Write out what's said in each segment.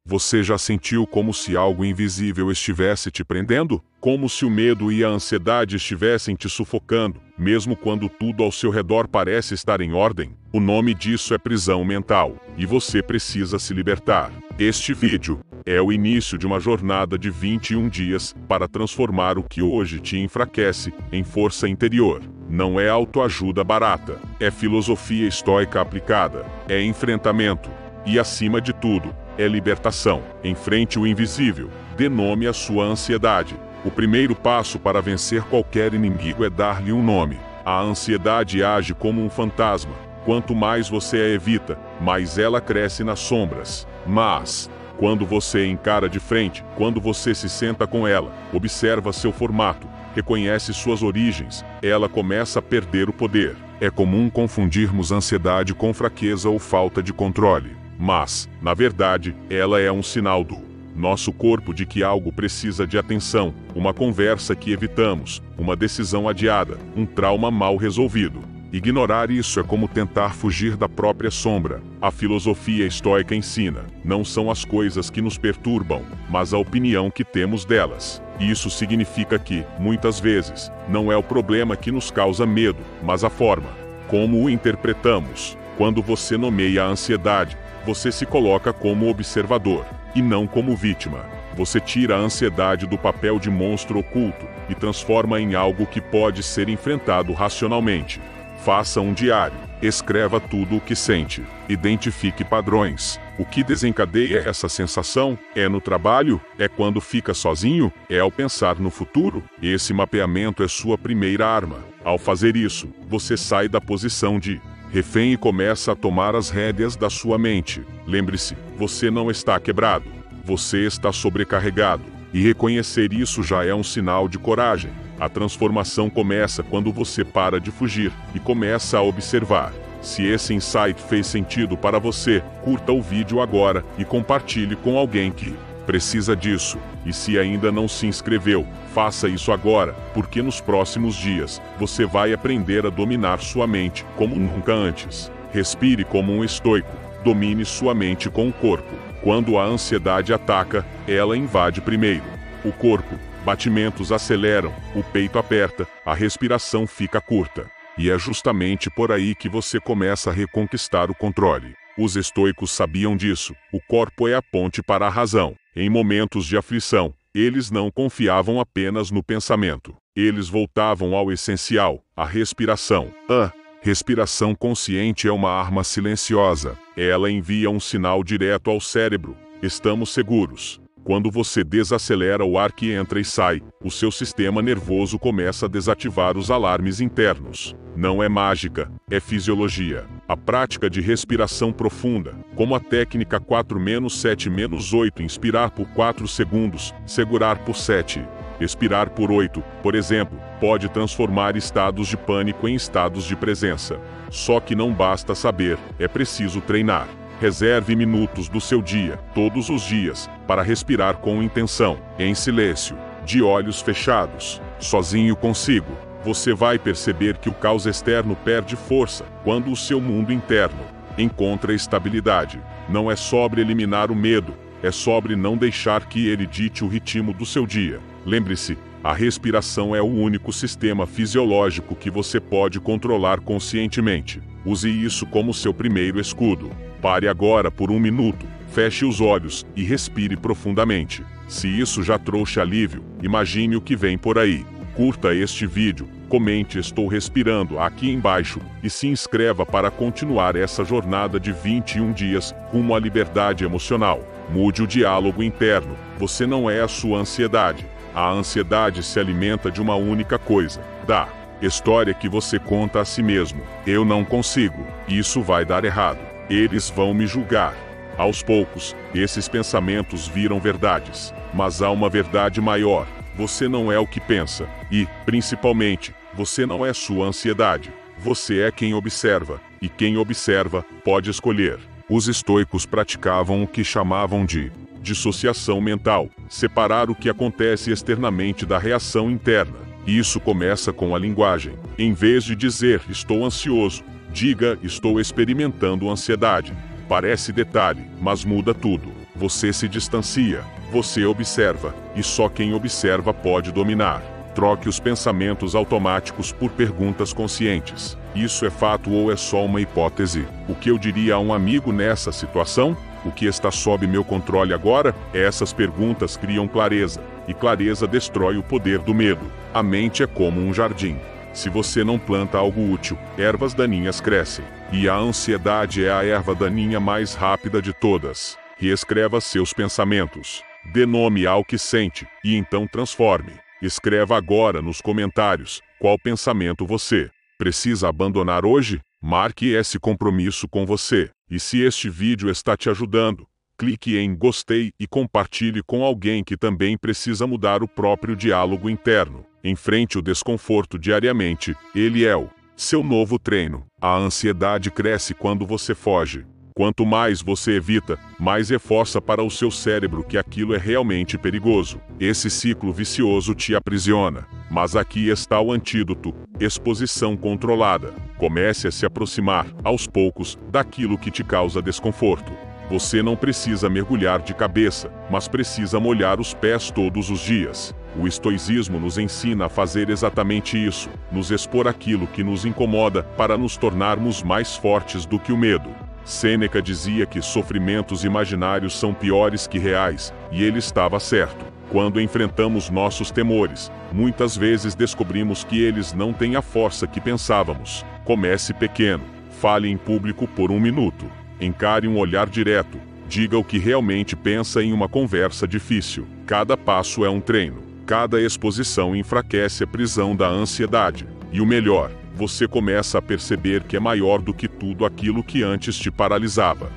Você já sentiu como se algo invisível estivesse te prendendo? Como se o medo e a ansiedade estivessem te sufocando, mesmo quando tudo ao seu redor parece estar em ordem? O nome disso é prisão mental, e você precisa se libertar. Este vídeo é o início de uma jornada de 21 dias para transformar o que hoje te enfraquece em força interior. Não é autoajuda barata, é filosofia estoica aplicada, é enfrentamento e, acima de tudo, é libertação. Enfrente o invisível, dê nome à sua ansiedade. O primeiro passo para vencer qualquer inimigo é dar-lhe um nome. A ansiedade age como um fantasma. Quanto mais você a evita, mais ela cresce nas sombras. Mas, quando você a encara de frente, quando você se senta com ela, observa seu formato, reconhece suas origens, ela começa a perder o poder. É comum confundirmos ansiedade com fraqueza ou falta de controle. Mas, na verdade, ela é um sinal do nosso corpo de que algo precisa de atenção, uma conversa que evitamos, uma decisão adiada, um trauma mal resolvido. Ignorar isso é como tentar fugir da própria sombra. A filosofia estoica ensina: não são as coisas que nos perturbam, mas a opinião que temos delas. Isso significa que, muitas vezes, não é o problema que nos causa medo, mas a forma como o interpretamos. Quando você nomeia a ansiedade, você se coloca como observador, e não como vítima. Você tira a ansiedade do papel de monstro oculto e transforma em algo que pode ser enfrentado racionalmente. Faça um diário, escreva tudo o que sente, identifique padrões. O que desencadeia essa sensação? É no trabalho? É quando fica sozinho? É ao pensar no futuro? Esse mapeamento é sua primeira arma. Ao fazer isso, você sai da posição de refém e começa a tomar as rédeas da sua mente. Lembre-se, você não está quebrado, você está sobrecarregado. E reconhecer isso já é um sinal de coragem. A transformação começa quando você para de fugir e começa a observar. Se esse insight fez sentido para você, curta o vídeo agora e compartilhe com alguém que precisa disso. E se ainda não se inscreveu, faça isso agora, porque nos próximos dias, você vai aprender a dominar sua mente como nunca antes. Respire como um estoico, domine sua mente com o corpo. Quando a ansiedade ataca, ela invade primeiro o corpo. Batimentos aceleram, o peito aperta, a respiração fica curta. E é justamente por aí que você começa a reconquistar o controle. Os estoicos sabiam disso. O corpo é a ponte para a razão. Em momentos de aflição, eles não confiavam apenas no pensamento. Eles voltavam ao essencial, a respiração. A respiração consciente é uma arma silenciosa. Ela envia um sinal direto ao cérebro. Estamos seguros. Quando você desacelera o ar que entra e sai, o seu sistema nervoso começa a desativar os alarmes internos. Não é mágica, é fisiologia. A prática de respiração profunda, como a técnica 4-7-8, inspirar por 4 segundos, segurar por 7, expirar por 8, por exemplo, pode transformar estados de pânico em estados de presença. Só que não basta saber, é preciso treinar. Reserve minutos do seu dia, todos os dias, para respirar com intenção, em silêncio, de olhos fechados, sozinho consigo. Você vai perceber que o caos externo perde força quando o seu mundo interno encontra estabilidade. Não é sobre eliminar o medo, é sobre não deixar que ele dite o ritmo do seu dia. Lembre-se, a respiração é o único sistema fisiológico que você pode controlar conscientemente. Use isso como seu primeiro escudo. Pare agora por 1 minuto, feche os olhos e respire profundamente. Se isso já trouxe alívio, imagine o que vem por aí. Curta este vídeo, comente "Estou respirando" aqui embaixo e se inscreva para continuar essa jornada de 21 dias rumo à liberdade emocional. Mude o diálogo interno. Você não é a sua ansiedade. A ansiedade se alimenta de uma única coisa: da história que você conta a si mesmo. Eu não consigo. Isso vai dar errado. Eles vão me julgar. Aos poucos, esses pensamentos viram verdades. Mas há uma verdade maior. Você não é o que pensa. E, principalmente, você não é sua ansiedade. Você é quem observa. E quem observa, pode escolher. Os estoicos praticavam o que chamavam de dissociação mental. Separar o que acontece externamente da reação interna. Isso começa com a linguagem. Em vez de dizer "estou ansioso", diga "estou experimentando ansiedade". Parece detalhe, mas muda tudo. Você se distancia, você observa, e só quem observa pode dominar. Troque os pensamentos automáticos por perguntas conscientes. Isso é fato ou é só uma hipótese? O que eu diria a um amigo nessa situação? O que está sob meu controle agora? Essas perguntas criam clareza, e clareza destrói o poder do medo. A mente é como um jardim. Se você não planta algo útil, ervas daninhas crescem. E a ansiedade é a erva daninha mais rápida de todas. Reescreva seus pensamentos. Dê nome ao que sente, e então transforme. Escreva agora nos comentários qual pensamento você precisa abandonar hoje. Marque esse compromisso com você. E se este vídeo está te ajudando, clique em gostei e compartilhe com alguém que também precisa mudar o próprio diálogo interno. Enfrente o desconforto diariamente. Ele é o seu novo treino. A ansiedade cresce quando você foge. Quanto mais você evita, mais reforça para o seu cérebro que aquilo é realmente perigoso. Esse ciclo vicioso te aprisiona. Mas aqui está o antídoto: exposição controlada. Comece a se aproximar, aos poucos, daquilo que te causa desconforto. Você não precisa mergulhar de cabeça, mas precisa molhar os pés todos os dias. O estoicismo nos ensina a fazer exatamente isso: nos expor aquilo que nos incomoda para nos tornarmos mais fortes do que o medo. Sêneca dizia que sofrimentos imaginários são piores que reais, e ele estava certo. Quando enfrentamos nossos temores, muitas vezes descobrimos que eles não têm a força que pensávamos. Comece pequeno. Fale em público por 1 minuto. Encare um olhar direto. Diga o que realmente pensa em uma conversa difícil. Cada passo é um treino. Cada exposição enfraquece a prisão da ansiedade. E o melhor, você começa a perceber que é maior do que tudo aquilo que antes te paralisava.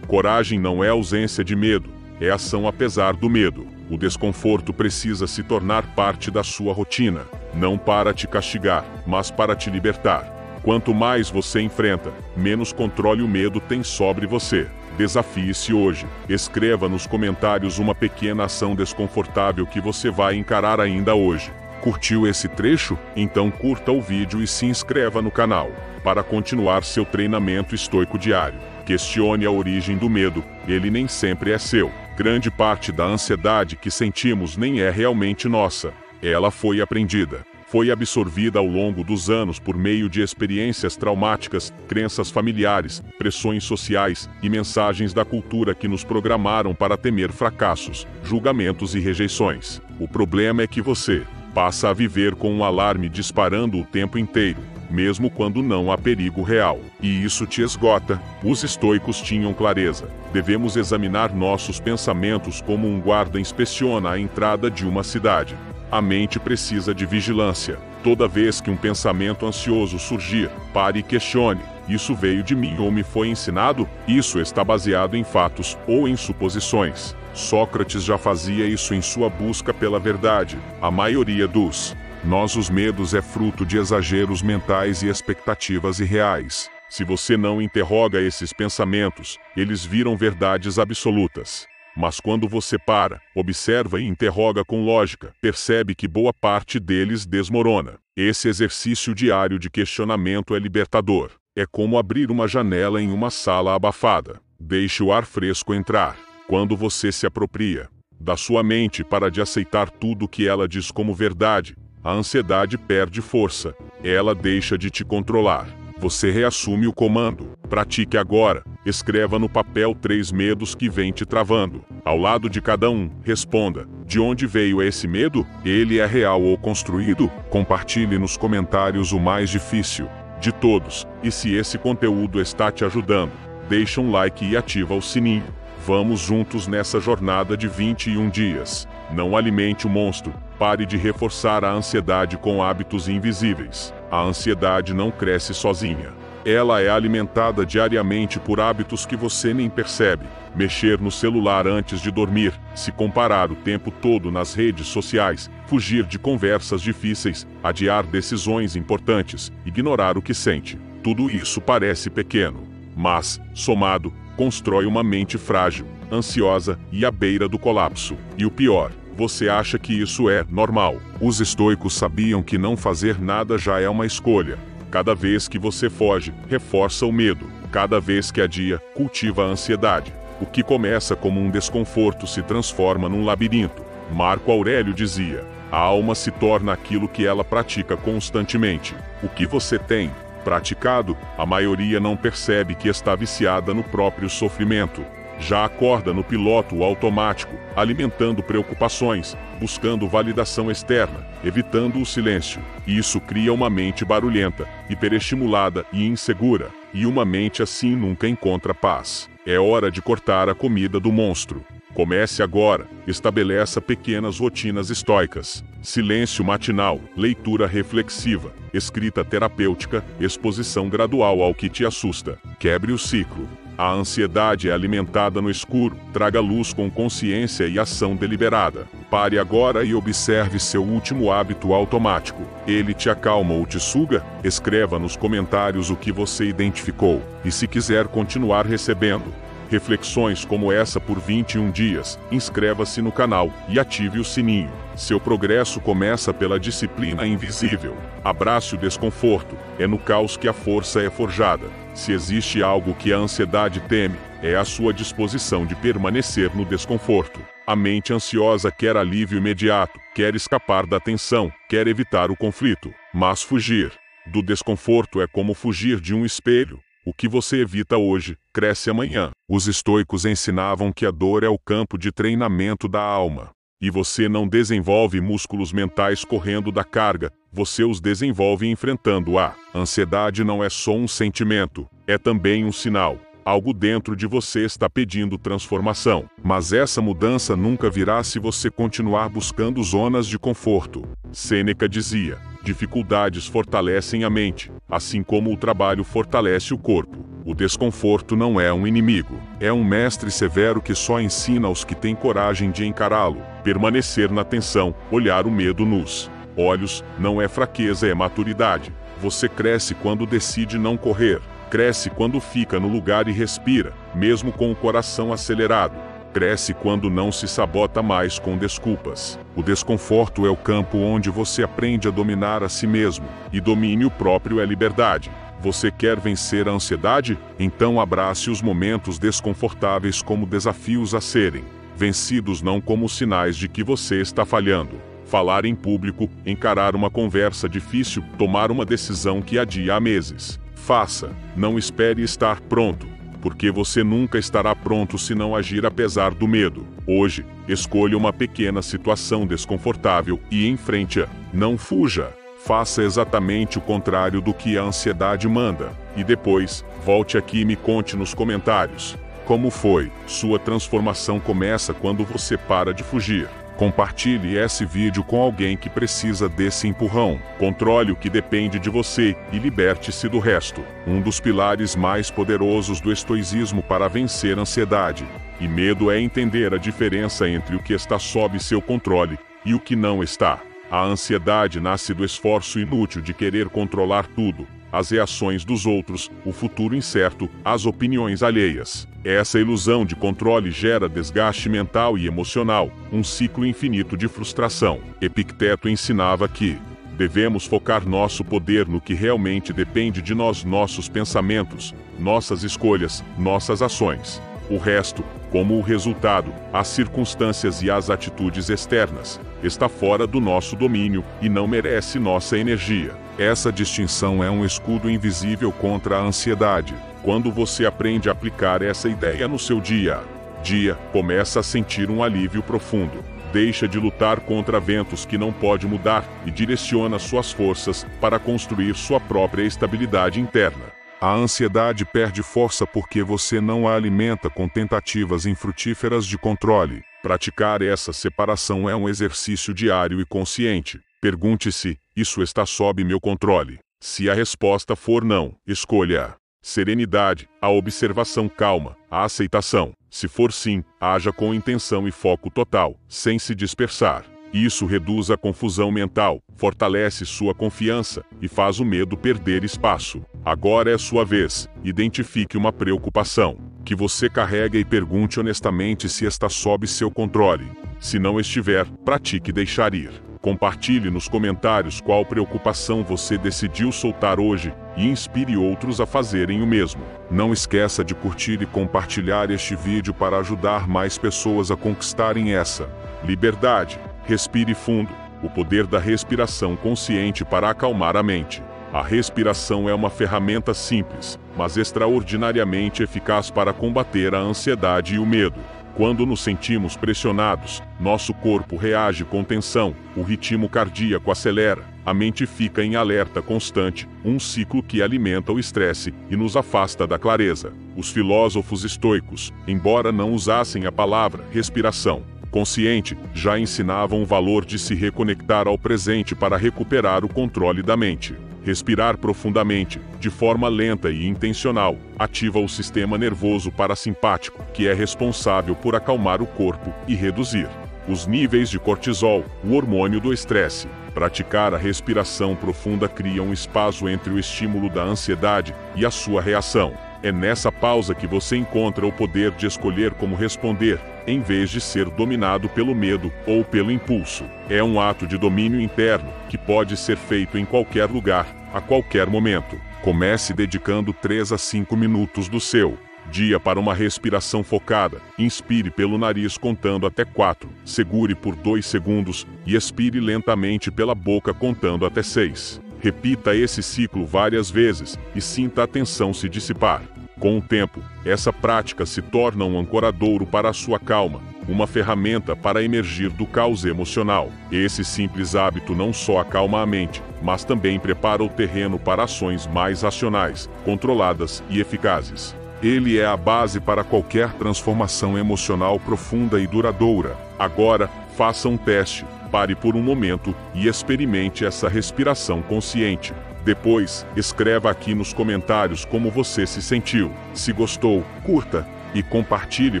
Coragem não é ausência de medo, é ação apesar do medo. O desconforto precisa se tornar parte da sua rotina, não para te castigar, mas para te libertar. Quanto mais você enfrenta, menos controle o medo tem sobre você. Desafie-se hoje. Escreva nos comentários uma pequena ação desconfortável que você vai encarar ainda hoje. Curtiu esse trecho? Então curta o vídeo e se inscreva no canal, para continuar seu treinamento estoico diário. Questione a origem do medo, ele nem sempre é seu. Grande parte da ansiedade que sentimos nem é realmente nossa. Ela foi aprendida. Foi absorvida ao longo dos anos por meio de experiências traumáticas, crenças familiares, pressões sociais e mensagens da cultura que nos programaram para temer fracassos, julgamentos e rejeições. O problema é que você passa a viver com um alarme disparando o tempo inteiro, mesmo quando não há perigo real. E isso te esgota. Os estoicos tinham clareza. Devemos examinar nossos pensamentos como um guarda inspeciona a entrada de uma cidade. A mente precisa de vigilância. Toda vez que um pensamento ansioso surgir, pare e questione: isso veio de mim ou me foi ensinado? Isso está baseado em fatos ou em suposições? Sócrates já fazia isso em sua busca pela verdade. A maioria dos nossos medos é fruto de exageros mentais e expectativas irreais. Se você não interroga esses pensamentos, eles viram verdades absolutas. Mas quando você para, observa e interroga com lógica, percebe que boa parte deles desmorona. Esse exercício diário de questionamento é libertador. É como abrir uma janela em uma sala abafada. Deixe o ar fresco entrar. Quando você se apropria da sua mente para de aceitar tudo que ela diz como verdade, a ansiedade perde força. Ela deixa de te controlar. Você reassume o comando. Pratique agora. Escreva no papel 3 medos que vêm te travando. Ao lado de cada um, responda: de onde veio esse medo? Ele é real ou construído? Compartilhe nos comentários o mais difícil de todos. E se esse conteúdo está te ajudando, deixa um like e ativa o sininho. Vamos juntos nessa jornada de 21 dias. Não alimente o monstro. Pare de reforçar a ansiedade com hábitos invisíveis. A ansiedade não cresce sozinha. Ela é alimentada diariamente por hábitos que você nem percebe. Mexer no celular antes de dormir, se comparar o tempo todo nas redes sociais, fugir de conversas difíceis, adiar decisões importantes, ignorar o que sente. Tudo isso parece pequeno, mas, somado, constrói uma mente frágil, ansiosa e à beira do colapso. E o pior, você acha que isso é normal. Os estoicos sabiam que não fazer nada já é uma escolha. Cada vez que você foge, reforça o medo. Cada vez que adia, cultiva a ansiedade. O que começa como um desconforto se transforma num labirinto. Marco Aurélio dizia: a alma se torna aquilo que ela pratica constantemente. O que você tem praticado, a maioria não percebe que está viciada no próprio sofrimento. Já acorda no piloto automático, alimentando preocupações, buscando validação externa, evitando o silêncio. Isso cria uma mente barulhenta, hiperestimulada e insegura, e uma mente assim nunca encontra paz. É hora de cortar a comida do monstro. Comece agora, estabeleça pequenas rotinas estoicas. Silêncio matinal, leitura reflexiva, escrita terapêutica, exposição gradual ao que te assusta. Quebre o ciclo. A ansiedade é alimentada no escuro. Traga luz com consciência e ação deliberada. Pare agora e observe seu último hábito automático. Ele te acalma ou te suga? Escreva nos comentários o que você identificou. E se quiser continuar recebendo reflexões como essa por 21 dias, inscreva-se no canal e ative o sininho. Seu progresso começa pela disciplina invisível. Abrace o desconforto. É no caos que a força é forjada. Se existe algo que a ansiedade teme, é a sua disposição de permanecer no desconforto. A mente ansiosa quer alívio imediato, quer escapar da tensão, quer evitar o conflito. Mas fugir do desconforto é como fugir de um espelho. O que você evita hoje, cresce amanhã. Os estoicos ensinavam que a dor é o campo de treinamento da alma. E você não desenvolve músculos mentais correndo da carga, você os desenvolve enfrentando a ansiedade. Não é só um sentimento, é também um sinal. Algo dentro de você está pedindo transformação. Mas essa mudança nunca virá se você continuar buscando zonas de conforto. Sêneca dizia: dificuldades fortalecem a mente, assim como o trabalho fortalece o corpo. O desconforto não é um inimigo, é um mestre severo que só ensina aos que têm coragem de encará-lo. Permanecer na tensão, olhar o medo nos olhos, não é fraqueza, é maturidade. Você cresce quando decide não correr. Cresce quando fica no lugar e respira, mesmo com o coração acelerado. Cresce quando não se sabota mais com desculpas. O desconforto é o campo onde você aprende a dominar a si mesmo, e domínio próprio é liberdade. Você quer vencer a ansiedade? Então abrace os momentos desconfortáveis como desafios a serem vencidos, não como sinais de que você está falhando. Falar em público, encarar uma conversa difícil, tomar uma decisão que adia há meses. Faça, não espere estar pronto, porque você nunca estará pronto se não agir apesar do medo. Hoje, escolha uma pequena situação desconfortável e enfrente-a. Não fuja. Faça exatamente o contrário do que a ansiedade manda. E depois, volte aqui e me conte nos comentários como foi. Sua transformação começa quando você para de fugir. Compartilhe esse vídeo com alguém que precisa desse empurrão. Controle o que depende de você e liberte-se do resto. Um dos pilares mais poderosos do estoicismo para vencer ansiedade e medo é entender a diferença entre o que está sob seu controle e o que não está. A ansiedade nasce do esforço inútil de querer controlar tudo, as reações dos outros, o futuro incerto, as opiniões alheias. Essa ilusão de controle gera desgaste mental e emocional, um ciclo infinito de frustração. Epicteto ensinava que devemos focar nosso poder no que realmente depende de nós, nossos pensamentos, nossas escolhas, nossas ações. O resto, como o resultado, as circunstâncias e as atitudes externas, está fora do nosso domínio e não merece nossa energia. Essa distinção é um escudo invisível contra a ansiedade. Quando você aprende a aplicar essa ideia no seu dia a dia, começa a sentir um alívio profundo. Deixa de lutar contra ventos que não pode mudar e direciona suas forças para construir sua própria estabilidade interna. A ansiedade perde força porque você não a alimenta com tentativas infrutíferas de controle. Praticar essa separação é um exercício diário e consciente. Pergunte-se: isso está sob meu controle? Se a resposta for não, escolha a serenidade, a observação calma, a aceitação. Se for sim, haja com intenção e foco total, sem se dispersar. Isso reduz a confusão mental, fortalece sua confiança e faz o medo perder espaço. Agora é sua vez. Identifique uma preocupação que você carrega e pergunte honestamente se está sob seu controle. Se não estiver, pratique deixar ir. Compartilhe nos comentários qual preocupação você decidiu soltar hoje e inspire outros a fazerem o mesmo. Não esqueça de curtir e compartilhar este vídeo para ajudar mais pessoas a conquistarem essa liberdade. Respire fundo. O poder da respiração consciente para acalmar a mente. A respiração é uma ferramenta simples, mas extraordinariamente eficaz para combater a ansiedade e o medo. Quando nos sentimos pressionados, nosso corpo reage com tensão, o ritmo cardíaco acelera, a mente fica em alerta constante, um ciclo que alimenta o estresse e nos afasta da clareza. Os filósofos estoicos, embora não usassem a palavra respiração consciente, já ensinavam o valor de se reconectar ao presente para recuperar o controle da mente. Respirar profundamente, de forma lenta e intencional, ativa o sistema nervoso parasimpático, que é responsável por acalmar o corpo e reduzir os níveis de cortisol, o hormônio do estresse. Praticar a respiração profunda cria um espaço entre o estímulo da ansiedade e a sua reação. É nessa pausa que você encontra o poder de escolher como responder, em vez de ser dominado pelo medo ou pelo impulso. É um ato de domínio interno, que pode ser feito em qualquer lugar, a qualquer momento. Comece dedicando 3 a 5 minutos do seu dia para uma respiração focada. Inspire pelo nariz contando até 4, segure por 2 segundos e expire lentamente pela boca contando até 6. Repita esse ciclo várias vezes e sinta a tensão se dissipar. Com o tempo, essa prática se torna um ancoradouro para a sua calma, uma ferramenta para emergir do caos emocional. Esse simples hábito não só acalma a mente, mas também prepara o terreno para ações mais racionais, controladas e eficazes. Ele é a base para qualquer transformação emocional profunda e duradoura. Agora, faça um teste, pare por um momento e experimente essa respiração consciente. Depois, escreva aqui nos comentários como você se sentiu. Se gostou, curta e compartilhe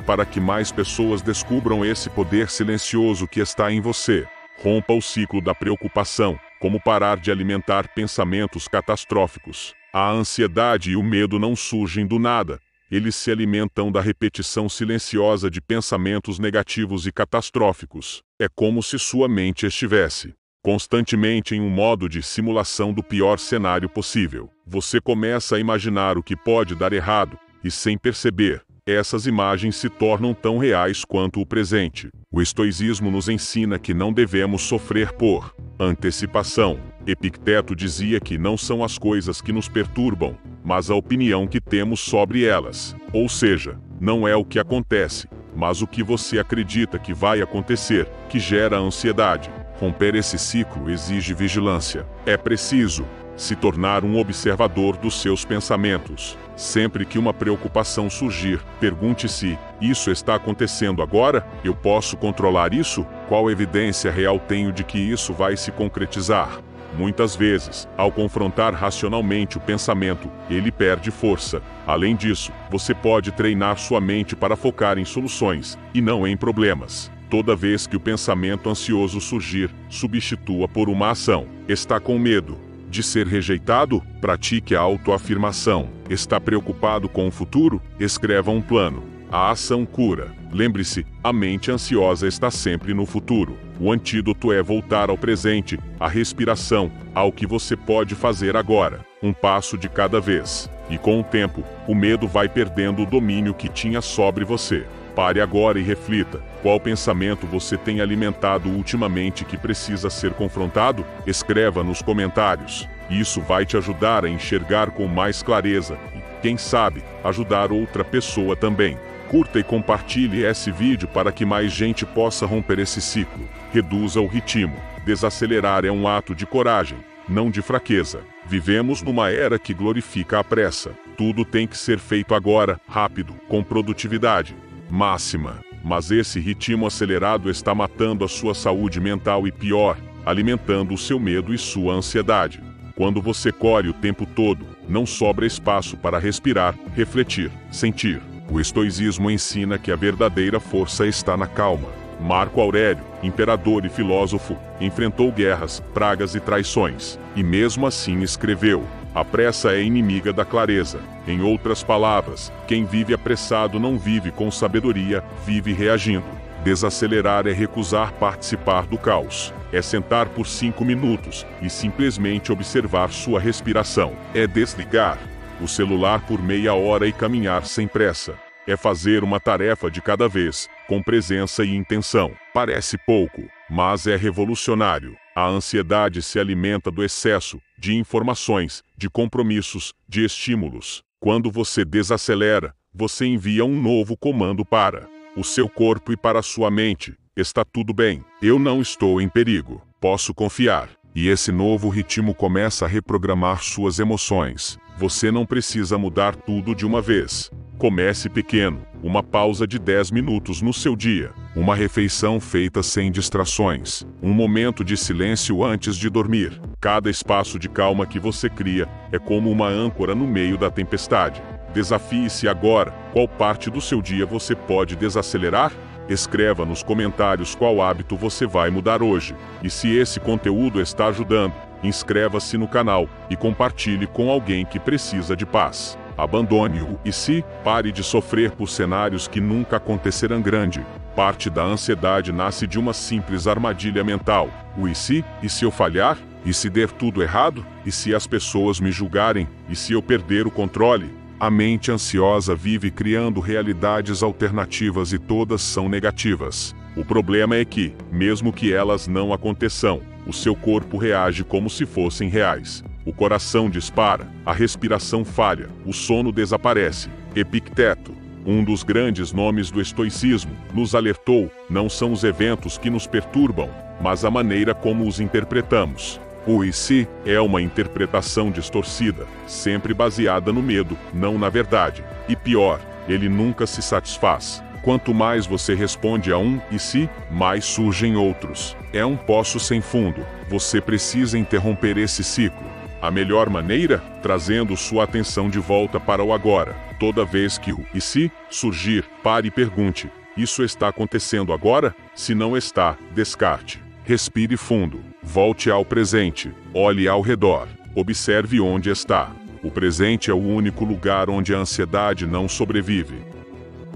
para que mais pessoas descubram esse poder silencioso que está em você. Rompa o ciclo da preocupação, como parar de alimentar pensamentos catastróficos. A ansiedade e o medo não surgem do nada. Eles se alimentam da repetição silenciosa de pensamentos negativos e catastróficos. É como se sua mente estivesse constantemente em um modo de simulação do pior cenário possível. Você começa a imaginar o que pode dar errado, e sem perceber, essas imagens se tornam tão reais quanto o presente. O estoicismo nos ensina que não devemos sofrer por antecipação. Epicteto dizia que não são as coisas que nos perturbam, mas a opinião que temos sobre elas. Ou seja, não é o que acontece, mas o que você acredita que vai acontecer, que gera ansiedade. Romper esse ciclo exige vigilância. É preciso se tornar um observador dos seus pensamentos. Sempre que uma preocupação surgir, pergunte-se: isso está acontecendo agora? Eu posso controlar isso? Qual evidência real tenho de que isso vai se concretizar? Muitas vezes, ao confrontar racionalmente o pensamento, ele perde força. Além disso, você pode treinar sua mente para focar em soluções, e não em problemas. Toda vez que o pensamento ansioso surgir, substitua por uma ação. Está com medo de ser rejeitado? Pratique a autoafirmação. Está preocupado com o futuro? Escreva um plano. A ação cura. Lembre-se, a mente ansiosa está sempre no futuro. O antídoto é voltar ao presente, à respiração, ao que você pode fazer agora, um passo de cada vez. E com o tempo, o medo vai perdendo o domínio que tinha sobre você. Pare agora e reflita. Qual pensamento você tem alimentado ultimamente que precisa ser confrontado? Escreva nos comentários. Isso vai te ajudar a enxergar com mais clareza e, quem sabe, ajudar outra pessoa também. Curta e compartilhe esse vídeo para que mais gente possa romper esse ciclo. Reduza o ritmo. Desacelerar é um ato de coragem, não de fraqueza. Vivemos numa era que glorifica a pressa. Tudo tem que ser feito agora, rápido, com produtividade máxima. Mas esse ritmo acelerado está matando a sua saúde mental e, pior, alimentando o seu medo e sua ansiedade. Quando você corre o tempo todo, não sobra espaço para respirar, refletir, sentir. O estoicismo ensina que a verdadeira força está na calma. Marco Aurélio, imperador e filósofo, enfrentou guerras, pragas e traições, e mesmo assim escreveu: a pressa é inimiga da clareza. Em outras palavras, quem vive apressado não vive com sabedoria, vive reagindo. Desacelerar é recusar participar do caos. É sentar por 5 minutos e simplesmente observar sua respiração. É desligar o celular por meia hora e caminhar sem pressa. É fazer uma tarefa de cada vez, com presença e intenção. Parece pouco, mas é revolucionário. A ansiedade se alimenta do excesso de informações, de compromissos, de estímulos. Quando você desacelera, você envia um novo comando para o seu corpo e para a sua mente. Está tudo bem. Eu não estou em perigo. Posso confiar. E esse novo ritmo começa a reprogramar suas emoções. Você não precisa mudar tudo de uma vez. Comece pequeno. Uma pausa de 10 minutos no seu dia. Uma refeição feita sem distrações. Um momento de silêncio antes de dormir. Cada espaço de calma que você cria é como uma âncora no meio da tempestade. Desafie-se agora. Qual parte do seu dia você pode desacelerar? Escreva nos comentários qual hábito você vai mudar hoje. E se esse conteúdo está ajudando, inscreva-se no canal e compartilhe com alguém que precisa de paz. Abandone o "e se", pare de sofrer por cenários que nunca acontecerão grande. Parte da ansiedade nasce de uma simples armadilha mental. O "e se"? E se eu falhar? E se der tudo errado? E se as pessoas me julgarem? E se eu perder o controle? A mente ansiosa vive criando realidades alternativas e todas são negativas. O problema é que, mesmo que elas não aconteçam, o seu corpo reage como se fossem reais. O coração dispara, a respiração falha, o sono desaparece. Epicteto, um dos grandes nomes do estoicismo, nos alertou: não são os eventos que nos perturbam, mas a maneira como os interpretamos. O "e se" é uma interpretação distorcida, sempre baseada no medo, não na verdade. E pior, ele nunca se satisfaz. Quanto mais você responde a um "e se", mais surgem outros. É um poço sem fundo. Você precisa interromper esse ciclo. A melhor maneira? Trazendo sua atenção de volta para o agora. Toda vez que o "e se" surgir, pare e pergunte: isso está acontecendo agora? Se não está, descarte. Respire fundo. Volte ao presente. Olhe ao redor. Observe onde está. O presente é o único lugar onde a ansiedade não sobrevive.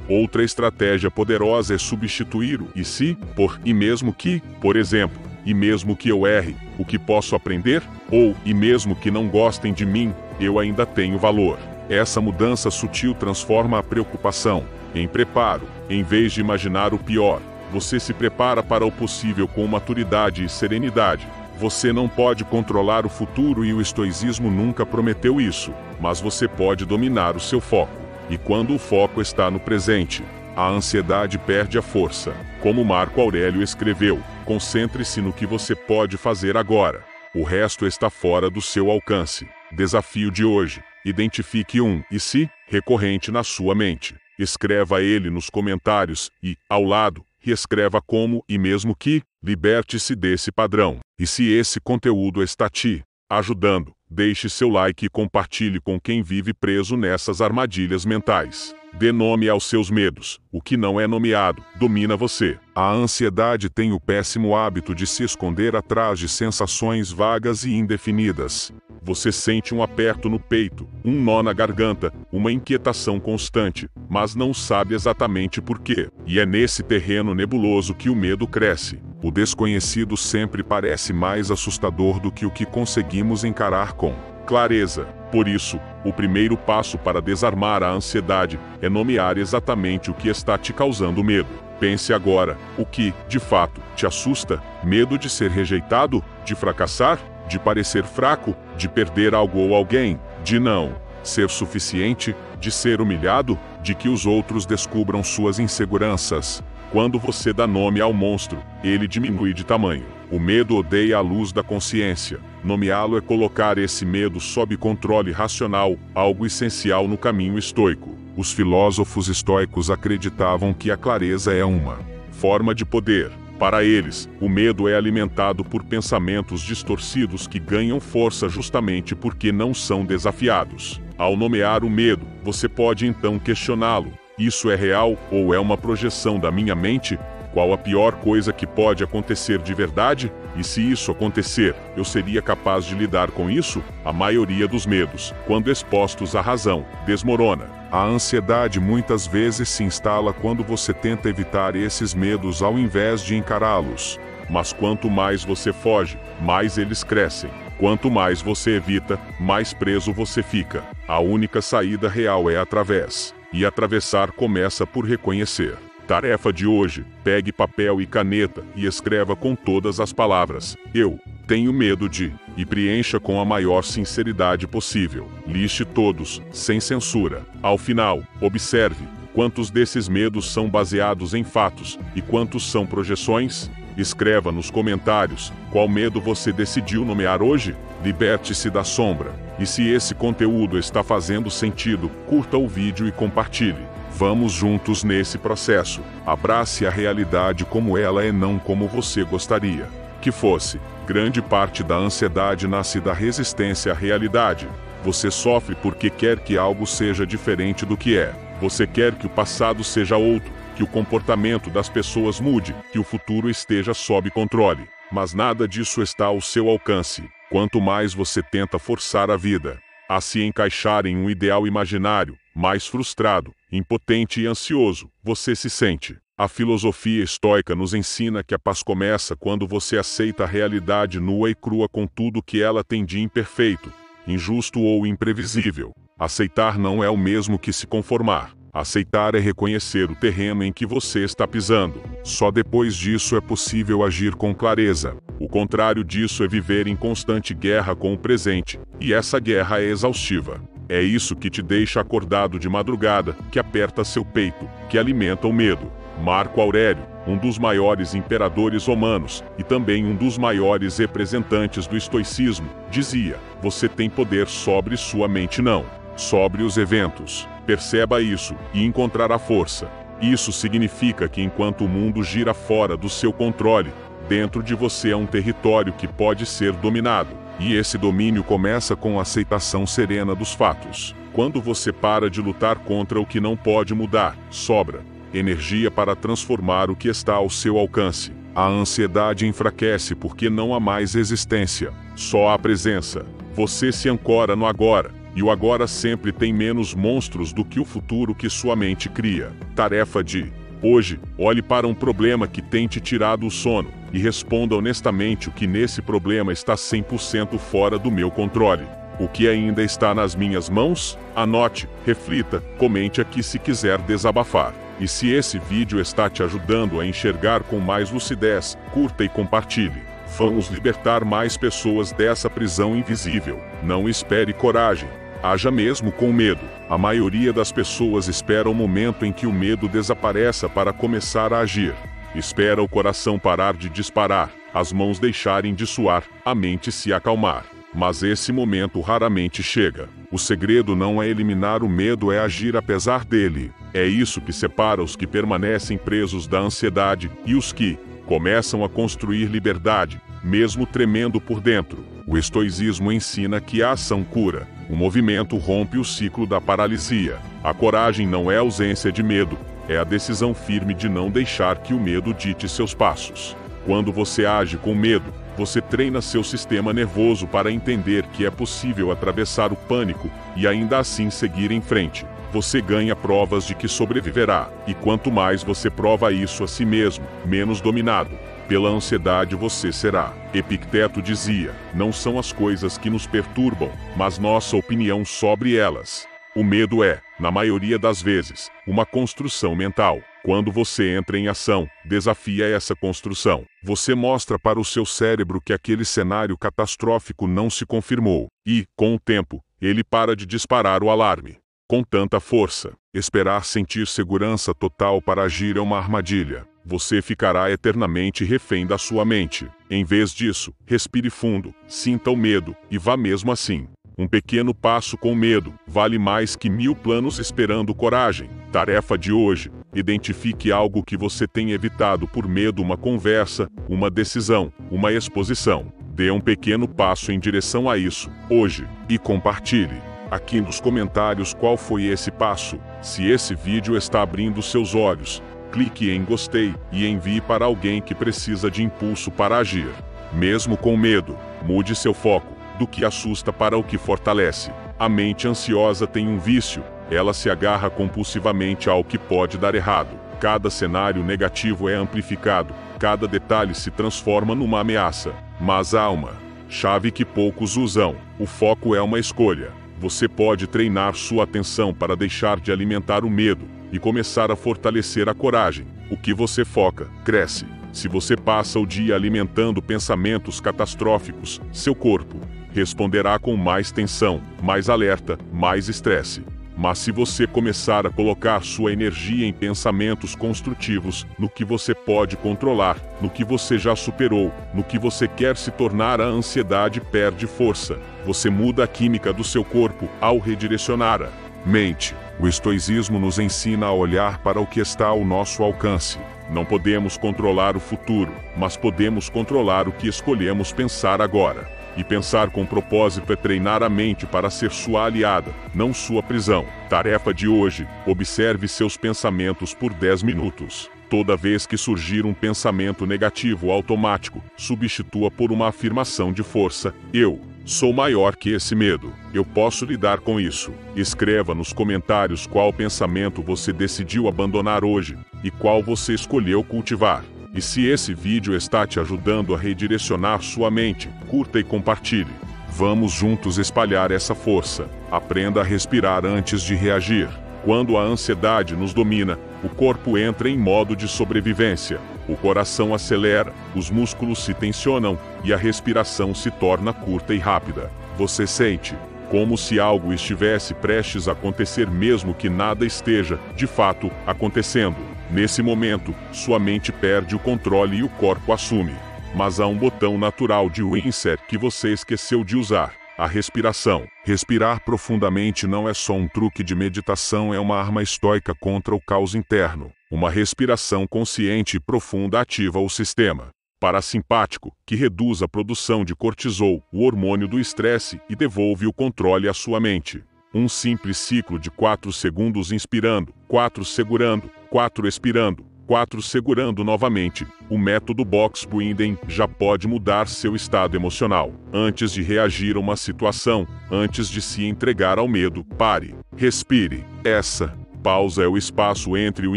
Outra estratégia poderosa é substituir o "e se" por "e mesmo que", por exemplo, "e mesmo que eu erre, o que posso aprender?" Ou "e mesmo que não gostem de mim, eu ainda tenho valor." Essa mudança sutil transforma a preocupação em preparo. Em vez de imaginar o pior, você se prepara para o possível com maturidade e serenidade. Você não pode controlar o futuro e o estoicismo nunca prometeu isso, mas você pode dominar o seu foco. E quando o foco está no presente, a ansiedade perde a força. Como Marco Aurélio escreveu: concentre-se no que você pode fazer agora. O resto está fora do seu alcance. Desafio de hoje: identifique um "e se" recorrente na sua mente. Escreva ele nos comentários e, ao lado, reescreva como "e mesmo que". Liberte-se desse padrão. E se esse conteúdo está te ajudando, deixe seu like e compartilhe com quem vive preso nessas armadilhas mentais. Dê nome aos seus medos. O que não é nomeado domina você. A ansiedade tem o péssimo hábito de se esconder atrás de sensações vagas e indefinidas. Você sente um aperto no peito, um nó na garganta, uma inquietação constante, mas não sabe exatamente por quê. E é nesse terreno nebuloso que o medo cresce. O desconhecido sempre parece mais assustador do que o que conseguimos encarar com clareza. Por isso, o primeiro passo para desarmar a ansiedade é nomear exatamente o que está te causando medo. Pense agora: o que, de fato, te assusta? Medo de ser rejeitado? De fracassar? De parecer fraco? De perder algo ou alguém? De não ser suficiente? De ser humilhado? De que os outros descubram suas inseguranças? Quando você dá nome ao monstro, ele diminui de tamanho. O medo odeia a luz da consciência. Nomeá-lo é colocar esse medo sob controle racional, algo essencial no caminho estoico. Os filósofos estoicos acreditavam que a clareza é uma forma de poder. Para eles, o medo é alimentado por pensamentos distorcidos que ganham força justamente porque não são desafiados. Ao nomear o medo, você pode então questioná-lo: isso é real ou é uma projeção da minha mente? Qual a pior coisa que pode acontecer de verdade? E se isso acontecer, eu seria capaz de lidar com isso? A maioria dos medos, quando expostos à razão, desmorona. A ansiedade muitas vezes se instala quando você tenta evitar esses medos ao invés de encará-los. Mas quanto mais você foge, mais eles crescem. Quanto mais você evita, mais preso você fica. A única saída real é através. E atravessar começa por reconhecer. Tarefa de hoje: pegue papel e caneta e escreva com todas as palavras "eu tenho medo de" e preencha com a maior sinceridade possível. Liste todos, sem censura. Ao final, observe quantos desses medos são baseados em fatos e quantos são projeções. Escreva nos comentários qual medo você decidiu nomear hoje. Liberte-se da sombra. E se esse conteúdo está fazendo sentido, curta o vídeo e compartilhe. Vamos juntos nesse processo. Abrace a realidade como ela é, não como você gostaria que fosse. Grande parte da ansiedade nasce da resistência à realidade. Você sofre porque quer que algo seja diferente do que é. Você quer que o passado seja outro, que o comportamento das pessoas mude, que o futuro esteja sob controle. Mas nada disso está ao seu alcance. Quanto mais você tenta forçar a vida a se encaixar em um ideal imaginário, mais frustrado, impotente e ansioso você se sente. A filosofia estoica nos ensina que a paz começa quando você aceita a realidade nua e crua com tudo que ela tem de imperfeito, injusto ou imprevisível. Aceitar não é o mesmo que se conformar. Aceitar é reconhecer o terreno em que você está pisando. Só depois disso é possível agir com clareza. O contrário disso é viver em constante guerra com o presente, e essa guerra é exaustiva. É isso que te deixa acordado de madrugada, que aperta seu peito, que alimenta o medo. Marco Aurélio, um dos maiores imperadores romanos e também um dos maiores representantes do estoicismo, dizia: você tem poder sobre sua mente, não sobre os eventos. Perceba isso e encontrará força. Isso significa que enquanto o mundo gira fora do seu controle, dentro de você há um território que pode ser dominado. E esse domínio começa com a aceitação serena dos fatos. Quando você para de lutar contra o que não pode mudar, sobra energia para transformar o que está ao seu alcance. A ansiedade enfraquece porque não há mais resistência, só há presença. Você se ancora no agora. E o agora sempre tem menos monstros do que o futuro que sua mente cria. Tarefa de hoje: olhe para um problema que tem te tirado o sono e responda honestamente o que nesse problema está 100% fora do meu controle. O que ainda está nas minhas mãos? Anote, reflita, comente aqui se quiser desabafar. E se esse vídeo está te ajudando a enxergar com mais lucidez, curta e compartilhe. Vamos libertar mais pessoas dessa prisão invisível. Não espere coragem. Haja mesmo com medo. A maioria das pessoas espera o momento em que o medo desapareça para começar a agir. Espera o coração parar de disparar, as mãos deixarem de suar, a mente se acalmar. Mas esse momento raramente chega. O segredo não é eliminar o medo, é agir apesar dele. É isso que separa os que permanecem presos da ansiedade e os que começam a construir liberdade, mesmo tremendo por dentro. O estoicismo ensina que a ação cura. O movimento rompe o ciclo da paralisia. A coragem não é ausência de medo, é a decisão firme de não deixar que o medo dite seus passos. Quando você age com medo, você treina seu sistema nervoso para entender que é possível atravessar o pânico e ainda assim seguir em frente. Você ganha provas de que sobreviverá, e quanto mais você prova isso a si mesmo, menos dominado pela ansiedade você será. Epicteto dizia: não são as coisas que nos perturbam, mas nossa opinião sobre elas. O medo é, na maioria das vezes, uma construção mental. Quando você entra em ação, desafia essa construção. Você mostra para o seu cérebro que aquele cenário catastrófico não se confirmou, e, com o tempo, ele para de disparar o alarme. Com tanta força, esperar sentir segurança total para agir é uma armadilha. Você ficará eternamente refém da sua mente. Em vez disso, respire fundo, sinta o medo, e vá mesmo assim. Um pequeno passo com medo vale mais que 1000 planos esperando coragem. Tarefa de hoje: identifique algo que você tem evitado por medo, uma conversa, uma decisão, uma exposição. Dê um pequeno passo em direção a isso, hoje, e compartilhe aqui nos comentários qual foi esse passo. Se esse vídeo está abrindo seus olhos, clique em gostei e envie para alguém que precisa de impulso para agir. Mesmo com medo, mude seu foco, do que assusta para o que fortalece. A mente ansiosa tem um vício, ela se agarra compulsivamente ao que pode dar errado. Cada cenário negativo é amplificado, cada detalhe se transforma numa ameaça. Mas há uma chave que poucos usam: o foco é uma escolha. Você pode treinar sua atenção para deixar de alimentar o medo e começar a fortalecer a coragem. O que você foca, cresce. Se você passa o dia alimentando pensamentos catastróficos, seu corpo responderá com mais tensão, mais alerta, mais estresse. Mas se você começar a colocar sua energia em pensamentos construtivos, no que você pode controlar, no que você já superou, no que você quer se tornar, a ansiedade perde força. Você muda a química do seu corpo ao redirecionar a mente. O estoicismo nos ensina a olhar para o que está ao nosso alcance. Não podemos controlar o futuro, mas podemos controlar o que escolhemos pensar agora. E pensar com propósito é treinar a mente para ser sua aliada, não sua prisão. Tarefa de hoje: observe seus pensamentos por 10 minutos. Toda vez que surgir um pensamento negativo automático, substitua por uma afirmação de força: eu sou maior que esse medo. Eu posso lidar com isso. Escreva nos comentários qual pensamento você decidiu abandonar hoje e qual você escolheu cultivar. E se esse vídeo está te ajudando a redirecionar sua mente, curta e compartilhe. Vamos juntos espalhar essa força. Aprenda a respirar antes de reagir. Quando a ansiedade nos domina, o corpo entra em modo de sobrevivência. O coração acelera, os músculos se tensionam e a respiração se torna curta e rápida. Você sente como se algo estivesse prestes a acontecer, mesmo que nada esteja, de fato, acontecendo. Nesse momento, sua mente perde o controle e o corpo assume. Mas há um botão natural de reset que você esqueceu de usar: a respiração. Respirar profundamente não é só um truque de meditação, é uma arma estoica contra o caos interno. Uma respiração consciente e profunda ativa o sistema parasimpático, que reduz a produção de cortisol, o hormônio do estresse, e devolve o controle à sua mente. Um simples ciclo de 4 segundos inspirando, 4 segurando, 4 expirando, 4 segurando novamente. O método Box Breathing já pode mudar seu estado emocional. Antes de reagir a uma situação, antes de se entregar ao medo, pare. Respire. Essa pausa é o espaço entre o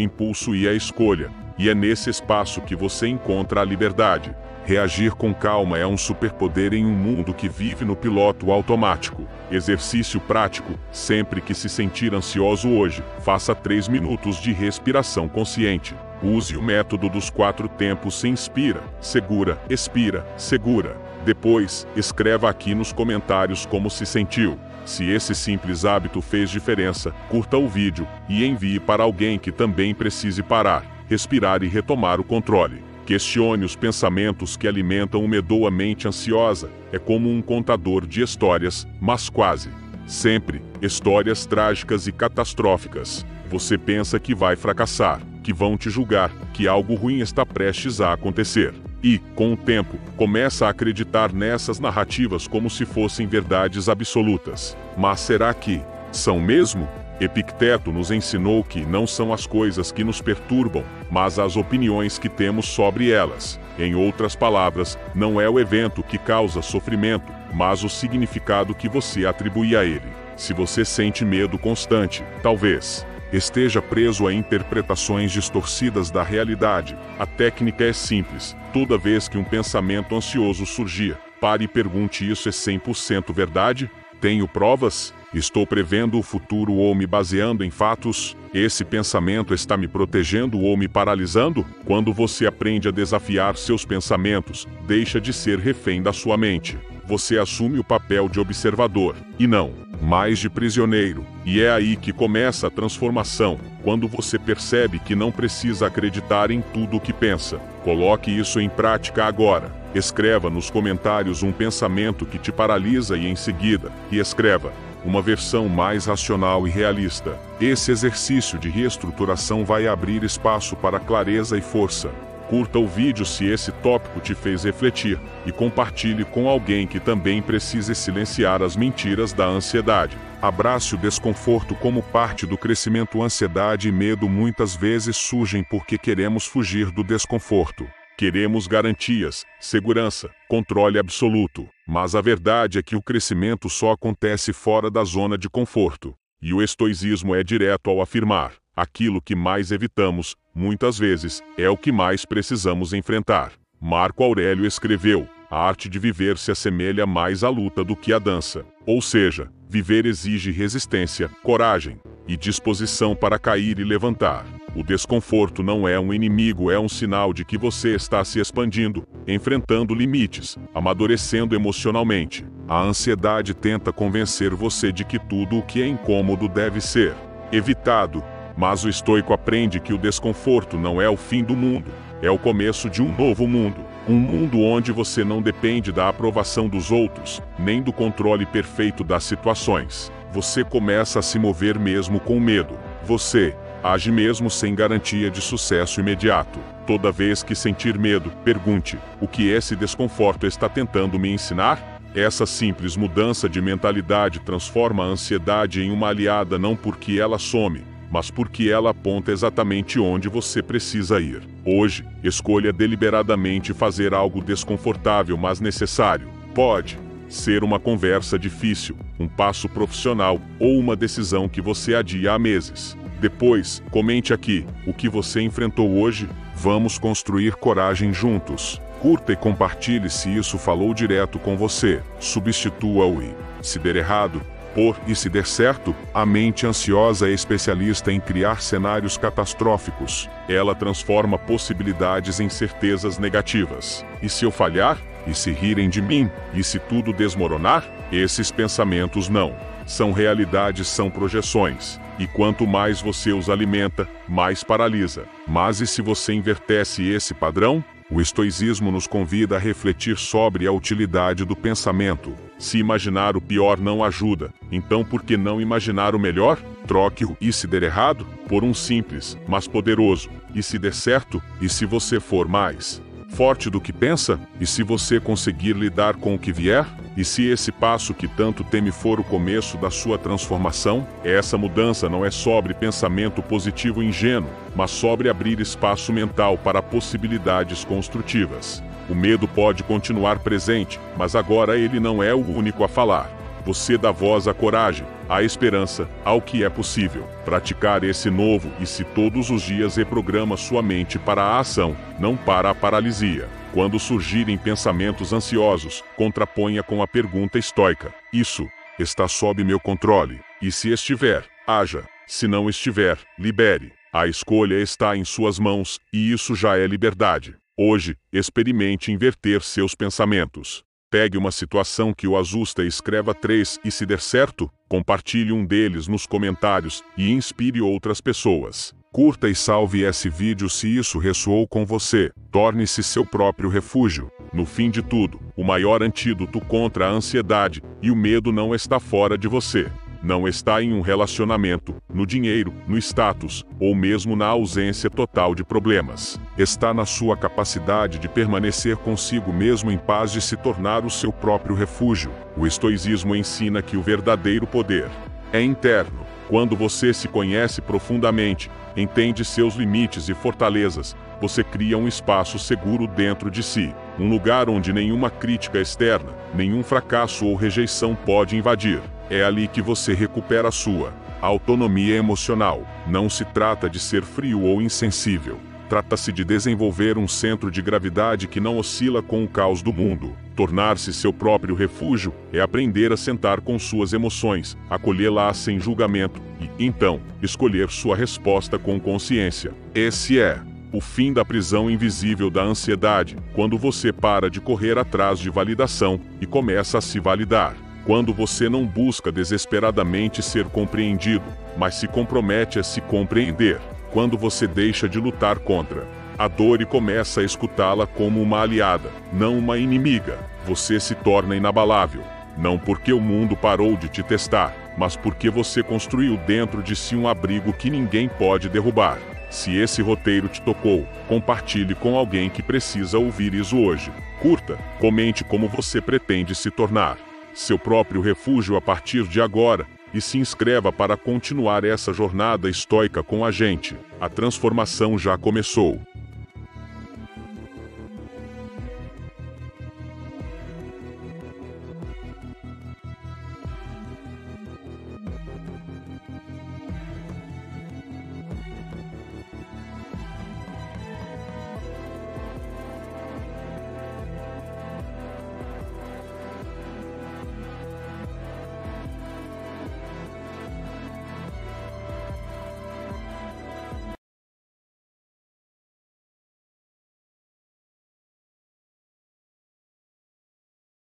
impulso e a escolha. E é nesse espaço que você encontra a liberdade. Reagir com calma é um superpoder em um mundo que vive no piloto automático. Exercício prático: sempre que se sentir ansioso hoje, faça 3 minutos de respiração consciente. Use o método dos 4 tempos: se inspira, segura, expira, segura. Depois, escreva aqui nos comentários como se sentiu. Se esse simples hábito fez diferença, curta o vídeo e envie para alguém que também precise parar, respirar e retomar o controle. Questione os pensamentos que alimentam o medo. A mente ansiosa é como um contador de histórias, mas quase sempre histórias trágicas e catastróficas. Você pensa que vai fracassar, que vão te julgar, que algo ruim está prestes a acontecer. E, com o tempo, começa a acreditar nessas narrativas como se fossem verdades absolutas. Mas será que são mesmo? Epicteto nos ensinou que não são as coisas que nos perturbam, mas as opiniões que temos sobre elas. Em outras palavras, não é o evento que causa sofrimento, mas o significado que você atribui a ele. Se você sente medo constante, talvez esteja preso a interpretações distorcidas da realidade. A técnica é simples. Toda vez que um pensamento ansioso surgir, pare e pergunte: isso é 100% verdade? Tenho provas? Estou prevendo o futuro ou me baseando em fatos? Esse pensamento está me protegendo ou me paralisando? Quando você aprende a desafiar seus pensamentos, deixa de ser refém da sua mente. Você assume o papel de observador, e não mais de prisioneiro. E é aí que começa a transformação, quando você percebe que não precisa acreditar em tudo o que pensa. Coloque isso em prática agora. Escreva nos comentários um pensamento que te paralisa e, em seguida, reescreva uma versão mais racional e realista. Esse exercício de reestruturação vai abrir espaço para clareza e força. Curta o vídeo se esse tópico te fez refletir e compartilhe com alguém que também precise silenciar as mentiras da ansiedade. Abrace o desconforto como parte do crescimento. Ansiedade e medo muitas vezes surgem porque queremos fugir do desconforto. Queremos garantias, segurança, controle absoluto. Mas a verdade é que o crescimento só acontece fora da zona de conforto. E o estoicismo é direto ao afirmar: aquilo que mais evitamos, muitas vezes, é o que mais precisamos enfrentar. Marco Aurélio escreveu: a arte de viver se assemelha mais à luta do que à dança. Ou seja, viver exige resistência, coragem e disposição para cair e levantar. O desconforto não é um inimigo, é um sinal de que você está se expandindo, enfrentando limites, amadurecendo emocionalmente. A ansiedade tenta convencer você de que tudo o que é incômodo deve ser evitado, mas o estoico aprende que o desconforto não é o fim do mundo, é o começo de um novo mundo. Um mundo onde você não depende da aprovação dos outros, nem do controle perfeito das situações. Você começa a se mover mesmo com medo. Você age mesmo sem garantia de sucesso imediato. Toda vez que sentir medo, pergunte: o que esse desconforto está tentando me ensinar? Essa simples mudança de mentalidade transforma a ansiedade em uma aliada, não porque ela some, mas porque ela aponta exatamente onde você precisa ir. Hoje, escolha deliberadamente fazer algo desconfortável, mas necessário. Pode ser uma conversa difícil, um passo profissional ou uma decisão que você adia há meses. Depois, comente aqui o que você enfrentou hoje. Vamos construir coragem juntos. Curta e compartilhe se isso falou direto com você. Substitua o "e se der errado" por "e se der certo". A mente ansiosa é especialista em criar cenários catastróficos. Ela transforma possibilidades em certezas negativas. E se eu falhar? E se rirem de mim? E se tudo desmoronar? Esses pensamentos não são realidades, são projeções. E quanto mais você os alimenta, mais paralisa. Mas e se você invertesse esse padrão? O estoicismo nos convida a refletir sobre a utilidade do pensamento. Se imaginar o pior não ajuda, então por que não imaginar o melhor? Troque o "e se der errado" por um simples, mas poderoso "e se der certo"? E se você for mais forte do que pensa? E se você conseguir lidar com o que vier? E se esse passo que tanto teme for o começo da sua transformação? Essa mudança não é sobre pensamento positivo ingênuo, mas sobre abrir espaço mental para possibilidades construtivas. O medo pode continuar presente, mas agora ele não é o único a falar. Você dá voz à coragem, à esperança, ao que é possível. Praticar esse novo "e se" todos os dias reprograma sua mente para a ação, não para a paralisia. Quando surgirem pensamentos ansiosos, contraponha com a pergunta estoica: isso está sob meu controle? E se estiver, haja. Se não estiver, libere. A escolha está em suas mãos, e isso já é liberdade. Hoje, experimente inverter seus pensamentos. Pegue uma situação que o assusta e escreva 3 "e se der certo", compartilhe um deles nos comentários e inspire outras pessoas. Curta e salve esse vídeo se isso ressoou com você. Torne-se seu próprio refúgio. No fim de tudo, o maior antídoto contra a ansiedade e o medo não está fora de você. Não está em um relacionamento, no dinheiro, no status, ou mesmo na ausência total de problemas. Está na sua capacidade de permanecer consigo mesmo em paz, de se tornar o seu próprio refúgio. O estoicismo ensina que o verdadeiro poder é interno. Quando você se conhece profundamente, entende seus limites e fortalezas, você cria um espaço seguro dentro de si. Um lugar onde nenhuma crítica externa, nenhum fracasso ou rejeição pode invadir. É ali que você recupera a sua autonomia emocional. Não se trata de ser frio ou insensível. Trata-se de desenvolver um centro de gravidade que não oscila com o caos do mundo. Tornar-se seu próprio refúgio é aprender a sentar com suas emoções, acolhê-las sem julgamento e, então, escolher sua resposta com consciência. Esse é o fim da prisão invisível da ansiedade, quando você para de correr atrás de validação e começa a se validar. Quando você não busca desesperadamente ser compreendido, mas se compromete a se compreender. Quando você deixa de lutar contra a dor e começa a escutá-la como uma aliada, não uma inimiga, você se torna inabalável. Não porque o mundo parou de te testar, mas porque você construiu dentro de si um abrigo que ninguém pode derrubar. Se esse roteiro te tocou, compartilhe com alguém que precisa ouvir isso hoje. Curta, comente como você pretende se tornar seu próprio refúgio a partir de agora e se inscreva para continuar essa jornada estoica com a gente. A transformação já começou.